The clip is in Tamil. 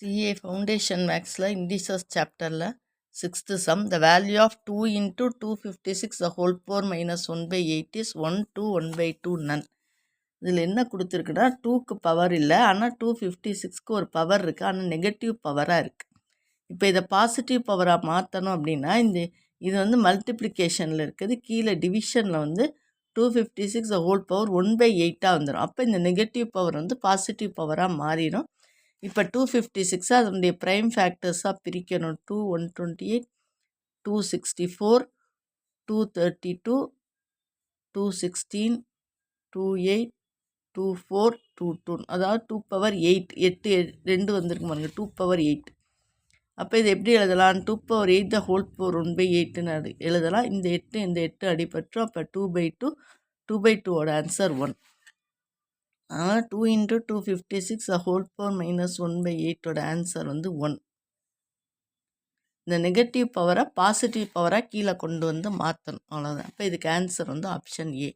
CA Foundation Maxல Indices சாப்டரில் 6th sum the value of 2 into 256 the whole power minus 1 by 8 is 1 to 1 by 2 none. இதில் என்ன கொடுத்துருக்குன்னா 2க்கு பவர் இல்லை, ஆனால் 256க்கு ஒரு பவர் இருக்குது, ஆனால் நெகட்டிவ் பவராக இருக்குது. இப்போ இதை பாசிட்டிவ் பவராக மாற்றணும் அப்படின்னா இது வந்து மல்டிப்ளிகேஷனில் இருக்குது, கீழே டிவிஷனில் வந்து 256 ஹோல் பவர் 1/8 வந்துடும். அப்போ இந்த நெகட்டிவ் பவர் வந்து பாசிட்டிவ் பவராக மாறிடும். இப்போ 256 அதனுடைய ப்ரைம் ஃபேக்டர்ஸாக பிரிக்கணும். 2 128 264 232 216 28 24 22, அதாவது 2 பவர் 8 8 2 வந்திருக்கு பாருங்க, 2 பவர் 8. அப்போ இது எப்படி எழுதலாம்? 2 பவர் 8 த ஹோல் பவர் 1/8ன்னு எழுதலாம். இந்த 8 அடிபட்டுரும். அப்போ 2/2 2/2ஓட answer 1. 2 into 256 the whole power minus 1/8ஓட ஆன்சர் வந்து 1. இந்த நெகட்டிவ் பவரை பாசிட்டிவ் பவராக கீழே கொண்டு வந்து மாற்றணும், அவ்வளோதான். அப்போ இதுக்கு ஆன்சர் வந்து ஆப்ஷன் ஏ.